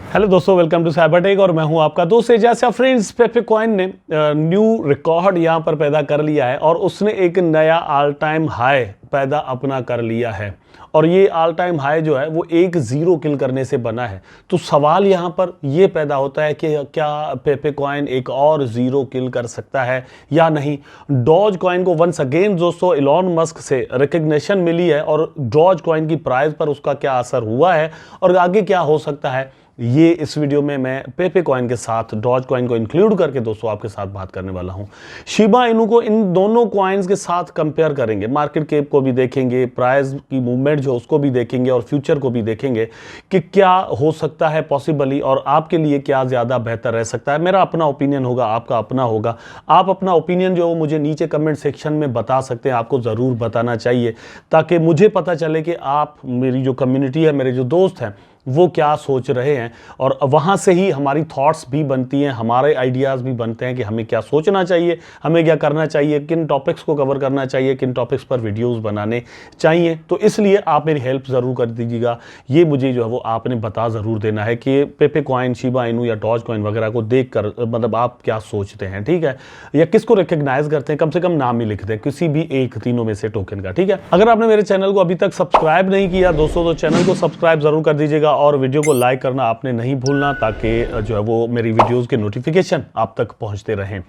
Hello दोस्तों, welcome to Cybertech और मैं हूं आपका दोस्त एजाज। फ्रेंड्स, पेपे कॉइन ने न्यू रिकॉर्ड यहां पर पैदा कर लिया है और उसने एक नया ऑल टाइम हाई पैदा अपना कर लिया है। और ये ऑल टाइम हाई जो है वो एक जीरो किल करने से बना है। तो सवाल यहां पर ये पैदा होता है कि क्या पेपे कॉइन एक और जीरो किल कर सकता है या नहीं। डॉज कॉइन को वंस अगेन दोस्तों इलॉन मस्क से रिकग्निशन मिली है और डॉज कॉइन की प्राइस पर उसका क्या असर हुआ है और आगे क्या हो सकता है, ये इस वीडियो में मैं पेपे कॉइन के साथ डॉज कॉइन को इंक्लूड करके दोस्तों आपके साथ बात करने वाला हूं। शिबा इनू को इन दोनों कॉइन्स के साथ कंपेयर करेंगे, मार्केट कैप को भी देखेंगे, प्राइस की मूवमेंट जो उसको भी देखेंगे और फ्यूचर को भी देखेंगे कि क्या हो सकता है पॉसिबली और आपके लिए क्या ज़्यादा बेहतर रह सकता है। मेरा अपना ओपिनियन होगा, आपका अपना होगा। आप अपना ओपिनियन जो है मुझे नीचे कमेंट सेक्शन में बता सकते हैं, आपको ज़रूर बताना चाहिए ताकि मुझे पता चले कि आप, मेरी जो कम्युनिटी है, मेरे जो दोस्त हैं, वो क्या सोच रहे हैं और वहाँ से ही हमारी थॉट्स भी बनती हैं, हमारे आइडियाज़ भी बनते हैं कि हमें क्या सोचना चाहिए, हमें क्या करना चाहिए, किन टॉपिक्स को कवर करना चाहिए, किन टॉपिक्स पर वीडियोस बनाने चाहिए। तो इसलिए आप मेरी हेल्प ज़रूर कर दीजिएगा। ये मुझे जो है वो आपने बता ज़रूर देना है कि पेपे कॉइन, शिबा इनू या डॉज कॉइन वगैरह को देख कर मतलब आप क्या सोचते हैं, ठीक है, या किसको रिकग्नाइज करते हैं। कम से कम नाम ही लिख दें किसी भी एक तीनों में से टोकन का, ठीक है। अगर आपने मेरे चैनल को अभी तक सब्सक्राइब नहीं किया दोस्तों तो चैनल को सब्सक्राइब ज़रूर कर दीजिएगा और वीडियो को लाइक करना आपने नहीं भूलना ताकि जो है वो मेरी वीडियोस के नोटिफिकेशन आप तक पहुंचते रहें।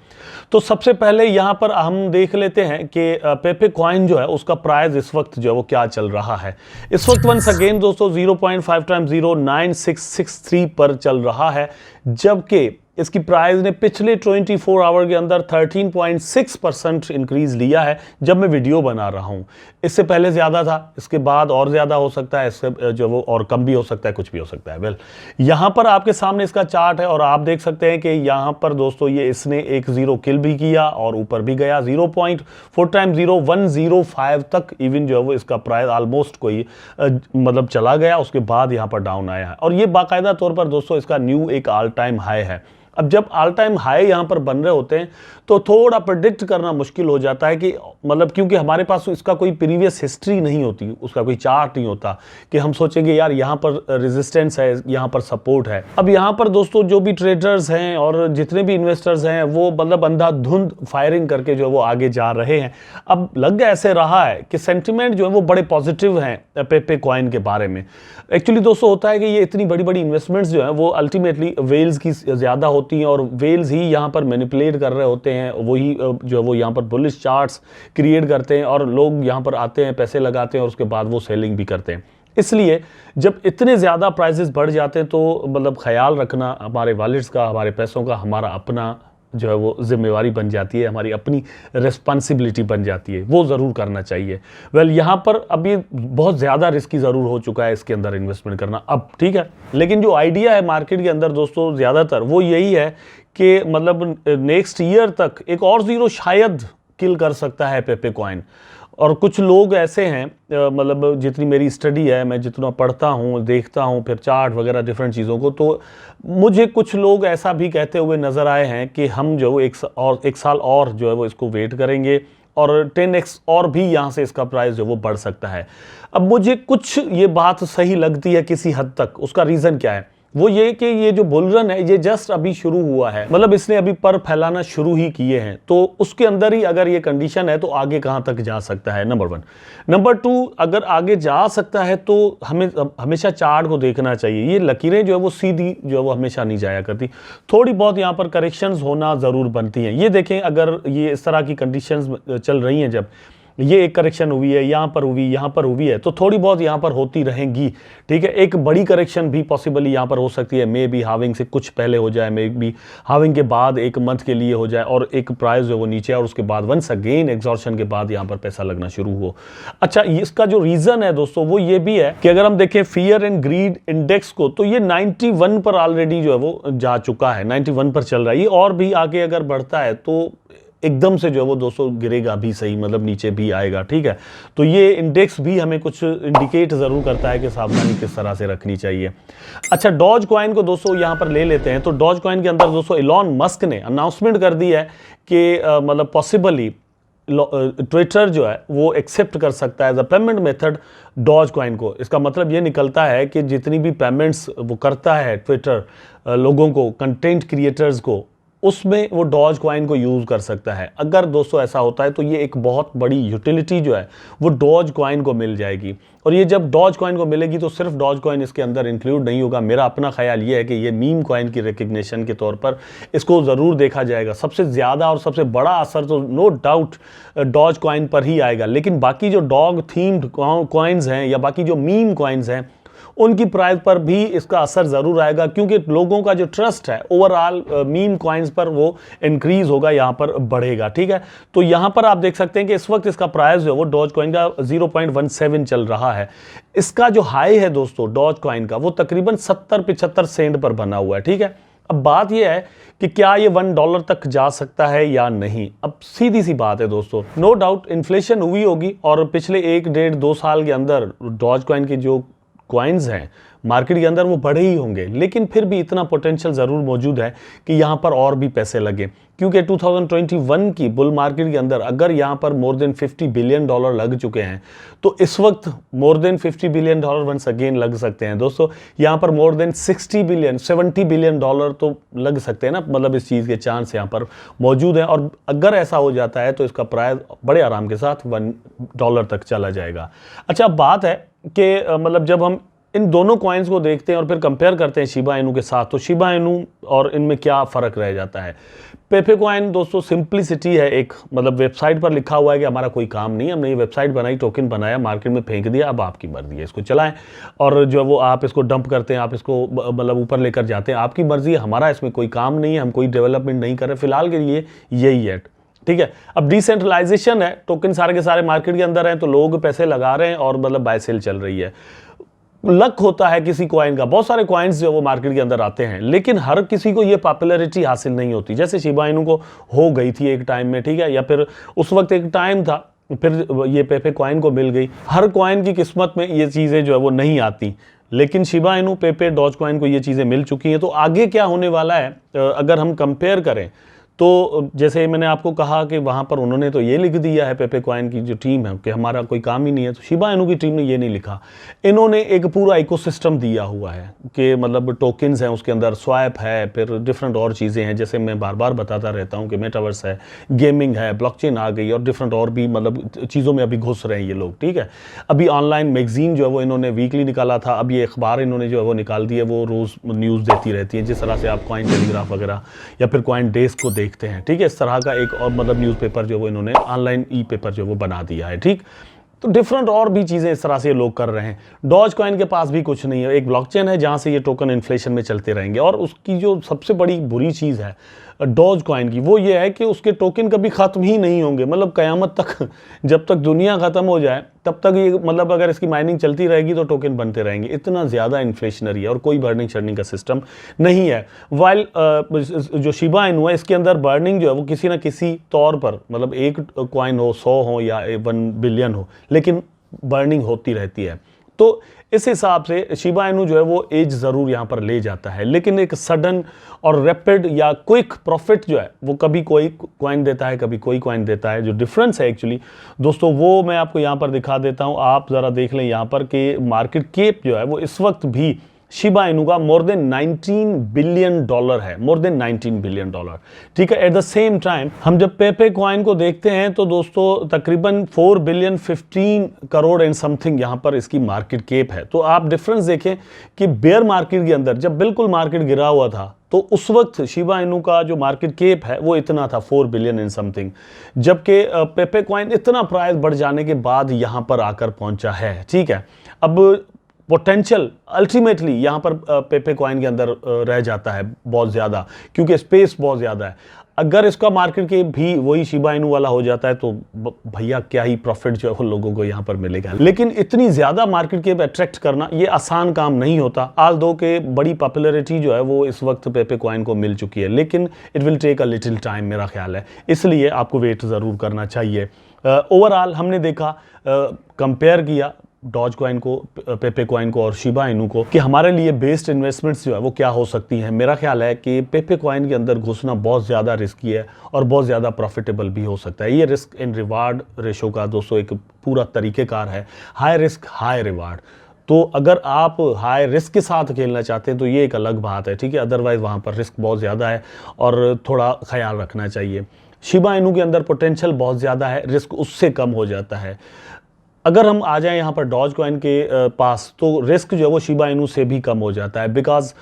तो सबसे पहले यहां पर हम देख लेते हैं कि पेपे कॉइन जो है उसका प्राइस इस वक्त जो है वो क्या चल रहा है। इस वक्त वंस अगेन दोस्तों 0.5 टाइम्स 09663 पर चल रहा है, जबकि इसकी प्राइस ने पिछले 24 आवर के अंदर 13.6% इंक्रीज लिया है जब मैं वीडियो बना रहा हूं। इससे पहले ज़्यादा था, इसके बाद और ज़्यादा हो सकता है, इससे जो वो और कम भी हो सकता है, कुछ भी हो सकता है। वेल, यहाँ पर आपके सामने इसका चार्ट है और आप देख सकते हैं कि यहाँ पर दोस्तों ये इसने एक जीरो किल भी किया और ऊपर भी गया 0.4 टाइम्स 0105 तक इवन जो है वो इसका प्राइस ऑलमोस्ट कोई मतलब चला गया, उसके बाद यहाँ पर डाउन आया है और ये बाकायदा तौर पर दोस्तों इसका न्यू एक ऑल टाइम हाई है। अब जब ऑल टाइम हाई यहाँ पर बन रहे होते हैं तो थोड़ा प्रेडिक्ट करना मुश्किल हो जाता है कि मतलब क्योंकि हमारे पास इसका कोई प्रीवियस हिस्ट्री नहीं होती, उसका कोई चार्ट नहीं होता कि हम सोचेंगे यार यहाँ पर रेजिस्टेंस है, यहाँ पर सपोर्ट है। अब यहाँ पर दोस्तों जो भी ट्रेडर्स हैं और जितने भी इन्वेस्टर्स हैं वो मतलब अंधाधुंध फायरिंग करके जो है वो आगे जा रहे हैं। अब लग ऐसे रहा है कि सेंटिमेंट जो है वो बड़े पॉजिटिव हैं पेपे कॉइन के बारे में। एक्चुअली दोस्तों होता है कि ये इतनी बड़ी बड़ी इन्वेस्टमेंट्स जो है वो अल्टीमेटली वेल्स की ज़्यादा होती हैं और वेल्स ही यहाँ पर मैनिपुलेट कर रहे होते हैं, वही जो है वो यहाँ पर बुलिश चार्ट्स क्रिएट करते हैं और लोग यहाँ पर आते हैं, पैसे लगाते हैं और उसके बाद वो सेलिंग भी करते हैं। इसलिए जब इतने ज़्यादा प्राइसेस बढ़ जाते हैं तो मतलब ख्याल रखना हमारे वॉलेट्स का, हमारे पैसों का, हमारा अपना जो है वो जिम्मेवारी बन जाती है, हमारी अपनी रिस्पॉन्सिबिलिटी बन जाती है, वो ज़रूर करना चाहिए। वेल, यहाँ पर अभी बहुत ज़्यादा रिस्की ज़रूर हो चुका है इसके अंदर इन्वेस्टमेंट करना अब, ठीक है। लेकिन जो आइडिया है मार्केट के अंदर दोस्तों ज़्यादातर वो यही है कि मतलब नेक्स्ट ईयर तक एक और ज़ीरो शायद किल कर सकता है पेपे कॉइन। और कुछ लोग ऐसे हैं, मतलब जितनी मेरी स्टडी है, मैं जितना पढ़ता हूँ, देखता हूँ, फिर चार्ट वगैरह डिफरेंट चीज़ों को, तो मुझे कुछ लोग ऐसा भी कहते हुए नज़र आए हैं कि हम जो एक साल और जो है वो इसको वेट करेंगे और 10x और भी यहाँ से इसका प्राइस जो वो बढ़ सकता है। अब मुझे कुछ ये बात सही लगती है किसी हद तक। उसका रीज़न क्या है? वो ये कि ये जो बुल रन है ये जस्ट अभी शुरू हुआ है, मतलब इसने अभी पर फैलाना शुरू ही किए हैं, तो उसके अंदर ही अगर ये कंडीशन है तो आगे कहाँ तक जा सकता है, नंबर 1। नंबर 2, अगर आगे जा सकता है तो हमें हमेशा चार्ट को देखना चाहिए। ये लकीरें जो है वो सीधी जो है वो हमेशा नहीं जाया करती, थोड़ी बहुत यहाँ पर करेक्शंस होना ज़रूर बनती हैं। ये देखें, अगर ये इस तरह की कंडीशंस चल रही हैं, जब ये एक करेक्शन हुई है, यहाँ पर हुई, यहाँ पर हुई है, तो थोड़ी बहुत यहाँ पर होती रहेंगी, ठीक है। एक बड़ी करेक्शन भी पॉसिबली यहाँ पर हो सकती है, मे बी हाविंग से कुछ पहले हो जाए, मे बी हाविंग के बाद एक मंथ के लिए हो जाए और एक प्राइस जो है वो नीचे और उसके बाद वंस अगेन एग्जॉर्शन के बाद यहाँ पर पैसा लगना शुरू हो। अच्छा, इसका जो रीज़न है दोस्तों वो ये भी है कि अगर हम देखें फियर एंड ग्रीड इंडेक्स को, तो ये 91 पर ऑलरेडी जो है वो जा चुका है, 91 पर चल रहा है। ये और भी आगे अगर बढ़ता है तो एकदम से जो है वो दोस्तों गिरेगा भी सही, मतलब नीचे भी आएगा, ठीक है। तो ये इंडेक्स भी हमें कुछ इंडिकेट ज़रूर करता है कि सावधानी किस तरह से रखनी चाहिए। अच्छा, डॉज कॉइन को दोस्तों यहाँ पर ले लेते हैं। तो डॉज कॉइन के अंदर दोस्तों इलॉन मस्क ने अनाउंसमेंट कर दी है कि मतलब पॉसिबली ट्विटर जो है वो एक्सेप्ट कर सकता है as a payment method Dogecoin को। इसका मतलब ये निकलता है कि जितनी भी पेमेंट्स वो करता है ट्विटर लोगों को, कंटेंट क्रिएटर्स को, उसमें वो डॉज कॉइन को यूज़ कर सकता है। अगर दोस्तों ऐसा होता है तो ये एक बहुत बड़ी यूटिलिटी जो है वो डॉज कॉइन को मिल जाएगी। और ये जब डॉज कॉइन को मिलेगी तो सिर्फ डॉज कॉइन इसके अंदर इंक्लूड नहीं होगा। मेरा अपना ख्याल ये है कि ये मीम कॉइन की रिकग्निशन के तौर पर इसको ज़रूर देखा जाएगा। सबसे ज़्यादा और सबसे बड़ा असर तो नो डाउट डॉज कॉइन पर ही आएगा, लेकिन बाकी जो डॉग थीम्ड कॉइन्स हैं या बाकी जो मीम कॉइन्स हैं उनकी प्राइस पर भी इसका असर ज़रूर आएगा, क्योंकि लोगों का जो ट्रस्ट है ओवरऑल मीम कॉइन्स पर वो इंक्रीज़ होगा, यहाँ पर बढ़ेगा। ठीक है, तो यहाँ पर आप देख सकते हैं कि इस वक्त इसका प्राइस जो है वो डॉज कॉइन का 0.17 चल रहा है। इसका जो हाई है दोस्तों डॉज कॉइन का वो तकरीबन 70-75 सेंट पर बना हुआ है। ठीक है, अब बात यह है कि क्या ये $1 तक जा सकता है या नहीं। अब सीधी सी बात है दोस्तों, नो डाउट इन्फ्लेशन हुई होगी और पिछले 1-1.5-2 साल के अंदर डॉज कॉइन के जो कॉइन्स हैं मार्केट के अंदर वो बढ़े ही होंगे, लेकिन फिर भी इतना पोटेंशियल ज़रूर मौजूद है कि यहाँ पर और भी पैसे लगे, क्योंकि 2021 की बुल मार्केट के अंदर अगर यहाँ पर मोर देन $50 बिलियन लग चुके हैं तो इस वक्त more than $50 billion once again लग सकते हैं दोस्तों। यहाँ पर मोर देन $70 बिलियन तो लग सकते हैं ना, मतलब इस चीज़ के चांस यहाँ पर मौजूद हैं। और अगर ऐसा हो जाता है तो इसका प्राइस बड़े आराम के साथ $1 तक चला जाएगा। अच्छा, अब बात है कि मतलब जब हम इन दोनों कॉइन्स को देखते हैं और फिर कंपेयर करते हैं शिबा इनू के साथ, तो शिबा इनू और इनमें क्या फ़र्क रह जाता है। पेपे कॉइन दोस्तों सिंप्लिसिटी है, एक मतलब वेबसाइट पर लिखा हुआ है कि हमारा कोई काम नहीं, हमने ये वेबसाइट बनाई, टोकन बनाया, मार्केट में फेंक दिया, अब आपकी मर्जी है इसको चलाएं। और जो वो आप इसको डंप करते हैं, आप इसको मतलब ऊपर लेकर जाते हैं, आपकी मर्जी है, हमारा इसमें कोई काम नहीं है, हम कोई डेवलपमेंट नहीं कर रहे फिलहाल के लिए, यही है। ठीक है, अब डिसेंट्रलाइजेशन है, टोकन सारे के सारे मार्केट के अंदर हैं तो लोग पैसे लगा रहे हैं और मतलब बाय सेल चल रही है। लक होता है किसी कॉइन का, बहुत सारे कॉइन्स जो वो मार्केट के अंदर आते हैं, लेकिन हर किसी को ये पॉपुलैरिटी हासिल नहीं होती, जैसे शिबा इनू को हो गई थी एक टाइम में। ठीक है, या फिर उस वक्त एक टाइम था फिर ये पेपे कॉइन को मिल गई। हर कॉइन की किस्मत में ये चीज़ें जो है वो नहीं आती, लेकिन शिबा इनू, पेपे, डॉज कॉइन को ये चीज़ें मिल चुकी हैं। तो आगे क्या होने वाला है अगर हम कंपेयर करें तो जैसे मैंने आपको कहा कि वहाँ पर उन्होंने तो ये लिख दिया है पेपे कॉइन की जो टीम है कि हमारा कोई काम ही नहीं है, तो शिबा इनू की टीम ने ये नहीं लिखा। इन्होंने एक पूरा इकोसिस्टम दिया हुआ है कि मतलब टोकन्स हैं, उसके अंदर स्वैप है, फिर डिफरेंट और चीज़ें हैं, जैसे मैं बार बार बताता रहता हूँ कि मेटावर्स है, गेमिंग है, ब्लॉकचेन आ गई और डिफरेंट और भी मतलब चीज़ों में अभी घुस रहे हैं ये लोग। ठीक है, अभी ऑनलाइन मैगजीन जो है वो इन्होंने वीकली निकाला था, अब ये अखबार इन्होंने जो है वो निकाल दी है, वो रोज़ न्यूज़ देती रहती है, जिस तरह से आप कॉइन टेलीग्राफ वगैरह या फिर कॉइन डेस्क को देखते हैं। ठीक है, इस तरह का एक और मतलब न्यूज़पेपर जो वो इन्होंने ऑनलाइन ई पेपर जो वो बना दिया है। ठीक, तो डिफरेंट और भी चीज़ें इस तरह से लोग कर रहे हैं। डॉज कॉइन के पास भी कुछ नहीं है, एक ब्लॉकचेन है जहाँ से ये टोकन इन्फ्लेशन में चलते रहेंगे। और उसकी जो सबसे बड़ी बुरी चीज़ है डॉज कॉइन की वो ये है कि उसके टोकन कभी ख़त्म ही नहीं होंगे, मतलब क़यामत तक, जब तक दुनिया ख़त्म हो जाए तब तक ये मतलब अगर इसकी माइनिंग चलती रहेगी तो टोकन बनते रहेंगे। इतना ज़्यादा इन्फ्लेशनरी है और कोई बर्निंग शर्निंग का सिस्टम नहीं है। वाइल जो शिबा इनू है इसके अंदर बर्निंग जो है वो किसी न किसी तौर पर, मतलब एक कॉइन हो, 100 हो या 1 बिलियन हो, लेकिन बर्निंग होती रहती है। तो इस हिसाब से शिबा इनू जो है वो एज ज़रूर यहाँ पर ले जाता है, लेकिन एक सडन और रैपिड या क्विक प्रॉफिट जो है वो कभी कोई कॉइन देता है, कभी कोई कॉइन देता है। जो डिफरेंस है एक्चुअली दोस्तों वो मैं आपको यहाँ पर दिखा देता हूँ, आप ज़रा देख लें यहाँ पर कि मार्केट कैप जो है वो इस वक्त भी शिबा इनू का मोर देन $19 बिलियन है, मोर देन $19 बिलियन। ठीक है, एट द सेम टाइम हम जब पेपे कॉइन को देखते हैं तो दोस्तों तकरीबन 4 बिलियन 15 करोड़ एंड समथिंग यहाँ पर इसकी मार्केट कैप है। तो आप डिफरेंस देखें कि बेयर मार्केट के अंदर जब बिल्कुल मार्केट गिरा हुआ था तो उस वक्त शिबा इनू का जो मार्केट कैप है वो इतना था 4 बिलियन एंड समथिंग, जबकि पेपे कॉइन इतना प्राइस बढ़ जाने के बाद यहाँ पर आकर पहुंचा है। ठीक है, अब पोटेंशियल अल्टीमेटली यहाँ पर पेपे कॉइन के अंदर रह जाता है बहुत ज़्यादा, क्योंकि स्पेस बहुत ज़्यादा है। अगर इसका मार्केट के भी वही शिबा इनू वाला हो जाता है तो भैया क्या ही प्रॉफिट जो है वो लोगों को यहाँ पर मिलेगा। लेकिन इतनी ज़्यादा मार्केट के अट्रैक्ट करना ये आसान काम नहीं होता। आल दो के बड़ी पॉपुलैरिटी जो है वो इस वक्त पेपे कॉइन को मिल चुकी है, लेकिन it will take a little time मेरा ख्याल है, इसलिए आपको वेट ज़रूर करना चाहिए। ओवरऑल हमने देखा, कंपेयर किया डॉज कॉइन को, पेपे कॉइन को और शिबा इनू को कि हमारे लिए बेस्ट इन्वेस्टमेंट्स जो है वो क्या हो सकती हैं। मेरा ख्याल है कि पेपे कॉइन के अंदर घुसना बहुत ज़्यादा रिस्की है और बहुत ज़्यादा प्रॉफिटेबल भी हो सकता है। ये रिस्क इन रिवार्ड रेशो का दोस्तों एक पूरा तरीक़ेकार है, हाई रिस्क हाई रिवार्ड। तो अगर आप हाई रिस्क के साथ खेलना चाहते हैं तो ये एक अलग बात है, ठीक है। अदरवाइज़ वहाँ पर रिस्क बहुत ज़्यादा है और थोड़ा ख्याल रखना चाहिए। शिबा इनू के अंदर पोटेंशियल बहुत ज़्यादा है, रिस्क उससे कम हो जाता है। अगर हम आ जाएं यहाँ पर डॉज कॉइन के पास तो रिस्क जो है वो शिबा इनू से भी कम हो जाता है, बिकॉज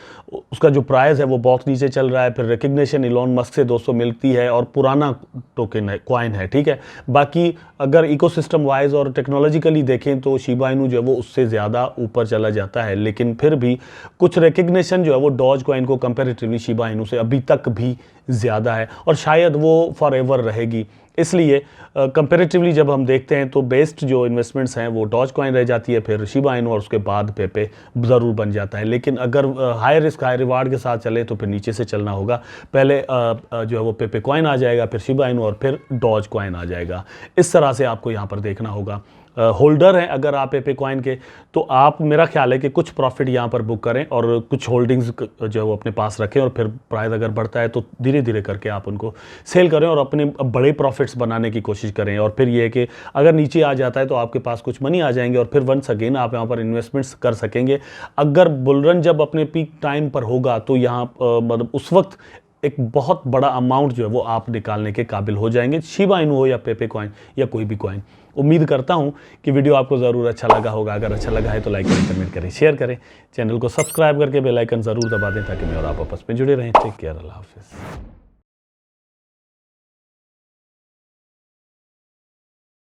उसका जो प्राइस है वो बहुत नीचे चल रहा है। फिर रिकग्निशन इलॉन मस्क से दोस्तों मिलती है और पुराना टोकन है, कॉइन है, ठीक है। बाकी अगर इकोसिस्टम वाइज और टेक्नोलॉजिकली देखें तो शिबा इनू जो है वो उससे ज़्यादा ऊपर चला जाता है, लेकिन फिर भी कुछ रिकग्निशन जो है वो डॉज कॉइन को कंपेरेटिवली शिबा इनू से अभी तक भी ज़्यादा है और शायद वो फॉर एवर रहेगी। इसलिए कंपेरेटिवली जब हम देखते हैं तो बेस्ट जो इन्वेस्टमेंट्स हैं वो डॉज कॉइन रह जाती है, फिर शिबा इनू और उसके बाद पेपे ज़रूर बन जाता है। लेकिन अगर हाई रिस्क हाई रिवार्ड के साथ चले तो फिर नीचे से चलना होगा। पहले जो है वो पेपे कॉइन आ जाएगा, फिर शिबा इनू और फिर डॉज कॉइन आ जाएगा। इस तरह से आपको यहाँ पर देखना होगा। होल्डर हैं अगर आप पेपे कॉइन के तो आप, मेरा ख्याल है कि कुछ प्रॉफिट यहाँ पर बुक करें और कुछ होल्डिंग्स जो है वो अपने पास रखें और फिर प्राइस अगर बढ़ता है तो धीरे धीरे करके आप उनको सेल करें और अपने बड़े प्रॉफिट्स बनाने की कोशिश करें। और फिर ये है कि अगर नीचे आ जाता है तो आपके पास कुछ मनी आ जाएंगे और फिर वंस अगेन आप यहाँ पर इन्वेस्टमेंट्स कर सकेंगे। अगर बुलरन जब अपने पीक टाइम पर होगा तो यहाँ मतलब उस वक्त एक बहुत बड़ा अमाउंट जो है वो आप निकालने के काबिल हो जाएंगे, शिबा इनू हो या पेपे कॉइन या कोई भी कॉइन। उम्मीद करता हूं कि वीडियो आपको ज़रूर अच्छा लगा होगा। अगर अच्छा लगा है तो लाइक करें, कमेंट करें, शेयर करें, चैनल को सब्सक्राइब करके बेल आइकन ज़रूर दबा दें ताकि मैं और आप आपस में जुड़े रहें। टेक केयर, अल्लाह हाफिज़।